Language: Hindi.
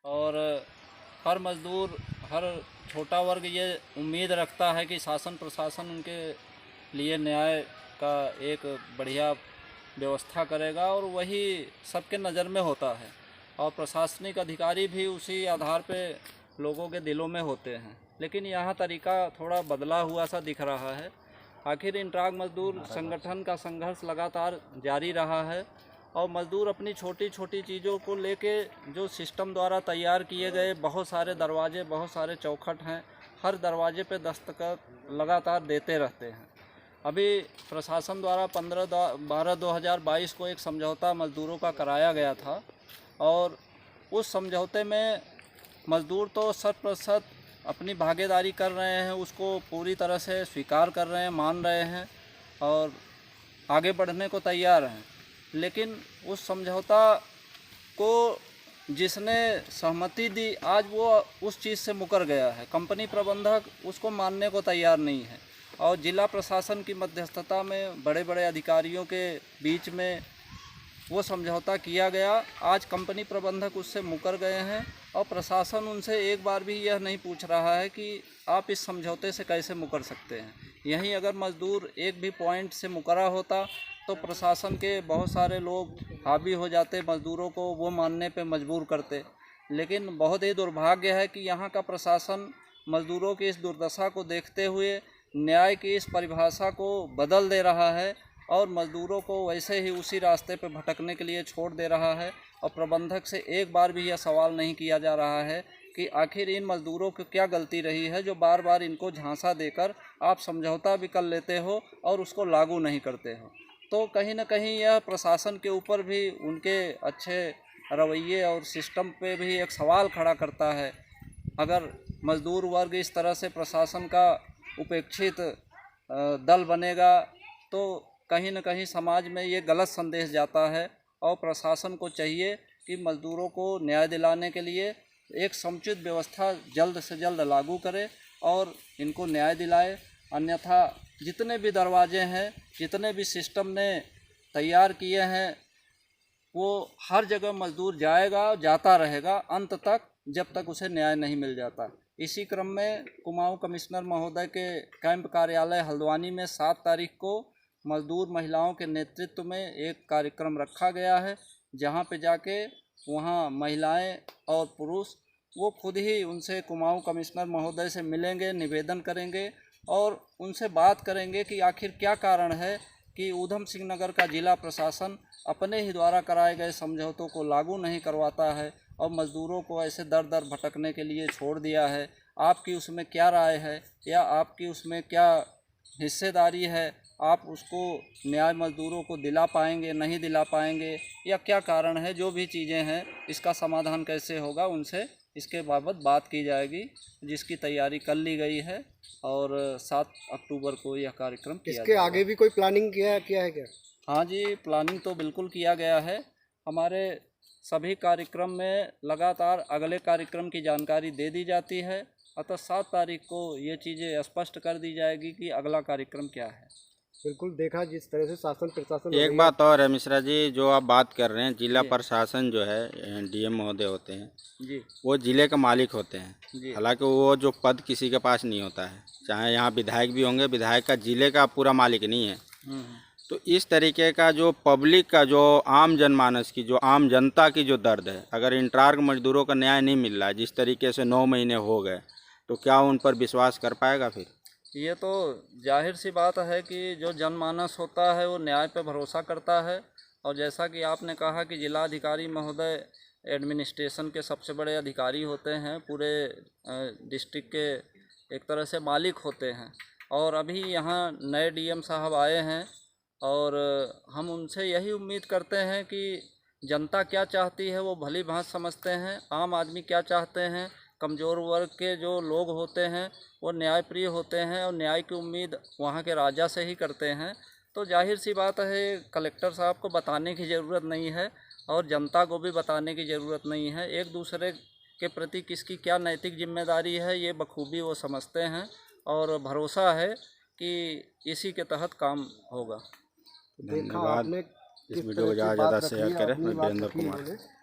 और हर मज़दूर, हर छोटा वर्ग ये उम्मीद रखता है कि शासन प्रशासन उनके लिए न्याय का एक बढ़िया व्यवस्था करेगा, और वही सबके नज़र में होता है। और प्रशासनिक अधिकारी भी उसी आधार पे लोगों के दिलों में होते हैं। लेकिन यहाँ तरीका थोड़ा बदला हुआ सा दिख रहा है। आखिर इंटराग मजदूर संगठन का संघर्ष लगातार जारी रहा है, और मज़दूर अपनी छोटी छोटी चीज़ों को लेके जो सिस्टम द्वारा तैयार किए गए बहुत सारे दरवाजे, बहुत सारे चौखट हैं, हर दरवाजे पे दस्तखत लगातार देते रहते हैं। अभी प्रशासन द्वारा 15/12/2022 को एक समझौता मज़दूरों का कराया गया था, और उस समझौते में मज़दूर तो 100% अपनी भागीदारी कर रहे हैं, उसको पूरी तरह से स्वीकार कर रहे हैं, मान रहे हैं और आगे बढ़ने को तैयार हैं। लेकिन उस समझौता को जिसने सहमति दी, आज वो उस चीज़ से मुकर गया है। कंपनी प्रबंधक उसको मानने को तैयार नहीं है, और जिला प्रशासन की मध्यस्थता में बड़े बड़े अधिकारियों के बीच में वो समझौता किया गया। आज कंपनी प्रबंधक उससे मुकर गए हैं, और प्रशासन उनसे एक बार भी यह नहीं पूछ रहा है कि आप इस समझौते से कैसे मुकर सकते हैं। यहीं अगर मज़दूर एक भी पॉइंट से मुकरा होता तो प्रशासन के बहुत सारे लोग हावी हो जाते, मज़दूरों को वो मानने पे मजबूर करते। लेकिन बहुत ही दुर्भाग्य है कि यहाँ का प्रशासन मज़दूरों की इस दुर्दशा को देखते हुए न्याय की इस परिभाषा को बदल दे रहा है, और मज़दूरों को वैसे ही उसी रास्ते पर भटकने के लिए छोड़ दे रहा है। और प्रबंधक से एक बार भी यह सवाल नहीं किया जा रहा है कि आखिर इन मज़दूरों की क्या गलती रही है जो बार बार इनको झांसा देकर आप समझौता भी कर लेते हो और उसको लागू नहीं करते हो। तो कहीं ना कहीं यह प्रशासन के ऊपर भी, उनके अच्छे रवैये और सिस्टम पे भी एक सवाल खड़ा करता है। अगर मज़दूर वर्ग इस तरह से प्रशासन का उपेक्षित दल बनेगा तो कहीं न कहीं समाज में ये गलत संदेश जाता है, और प्रशासन को चाहिए कि मज़दूरों को न्याय दिलाने के लिए एक समुचित व्यवस्था जल्द से जल्द लागू करे और इनको न्याय दिलाए। अन्यथा जितने भी दरवाजे हैं, जितने भी सिस्टम ने तैयार किए हैं, वो हर जगह मज़दूर जाएगा, जाता रहेगा अंत तक, जब तक उसे न्याय नहीं मिल जाता। इसी क्रम में कुमाऊं कमिश्नर महोदय के कैंप कार्यालय हल्द्वानी में 7 तारीख को मज़दूर महिलाओं के नेतृत्व में एक कार्यक्रम रखा गया है, जहां पे जाके वहां महिलाएं और पुरुष वो खुद ही उनसे, कुमाऊं कमिश्नर महोदय से मिलेंगे, निवेदन करेंगे और उनसे बात करेंगे कि आखिर क्या कारण है कि ऊधम सिंह नगर का जिला प्रशासन अपने ही द्वारा कराए गए समझौतों को लागू नहीं करवाता है और मज़दूरों को ऐसे दर दर भटकने के लिए छोड़ दिया है। आपकी उसमें क्या राय है, या आपकी उसमें क्या हिस्सेदारी है? आप उसको न्याय मज़दूरों को दिला पाएंगे, नहीं दिला पाएंगे, या क्या कारण है? जो भी चीज़ें हैं, इसका समाधान कैसे होगा, उनसे इसके बाबत बात की जाएगी, जिसकी तैयारी कर ली गई है, और 7 अक्टूबर को यह कार्यक्रम किया इसके जाएगा। आगे भी कोई प्लानिंग किया है क्या? हाँ जी, प्लानिंग तो बिल्कुल किया गया है। हमारे सभी कार्यक्रम में लगातार अगले कार्यक्रम की जानकारी दे दी जाती है, अतः 7 तारीख को ये चीज़ें स्पष्ट कर दी जाएगी कि अगला कार्यक्रम क्या है। बिल्कुल, देखा जिस तरह से शासन प्रशासन एक बात और है मिश्रा जी, जो आप बात कर रहे हैं, जिला जी प्रशासन जो है डीएम महोदय होते हैं, जी वो जिले के मालिक होते हैं। जी हालांकि वो जो पद किसी के पास नहीं होता है, चाहे यहाँ विधायक भी होंगे, विधायक का जिले का पूरा मालिक नहीं है। हम्म तो इस तरीके का जो पब्लिक का, जो आम जनमानस की, जो आम जनता की जो दर्द है, अगर इंटराग मजदूरों का न्याय नहीं मिल रहा है, जिस तरीके से 9 महीने हो गए, तो क्या उन पर विश्वास कर पाएगा फिर? ये तो जाहिर सी बात है कि जो जनमानस होता है वो न्याय पर भरोसा करता है। और जैसा कि आपने कहा कि जिलाधिकारी महोदय एडमिनिस्ट्रेशन के सबसे बड़े अधिकारी होते हैं, पूरे डिस्ट्रिक्ट के एक तरह से मालिक होते हैं। और अभी यहाँ नए डीएम साहब आए हैं, और हम उनसे यही उम्मीद करते हैं कि जनता क्या चाहती है वो भली भांति समझते हैं। आम आदमी क्या चाहते हैं, कमज़ोर वर्ग के जो लोग होते हैं वो न्यायप्रिय होते हैं, और न्याय की उम्मीद वहाँ के राजा से ही करते हैं। तो जाहिर सी बात है, कलेक्टर साहब को बताने की ज़रूरत नहीं है, और जनता को भी बताने की ज़रूरत नहीं है। एक दूसरे के प्रति किसकी क्या नैतिक जिम्मेदारी है, ये बखूबी वो समझते हैं, और भरोसा है कि इसी के तहत काम होगा। देखा धन्यवाद। आपने इस किस वीडियो तरह को की ज़्यादा से बात ज़्यादा रखी शेयर है, करें। अपनी मैं बात वीरेंद्र रखी कुमार। इन्होंने।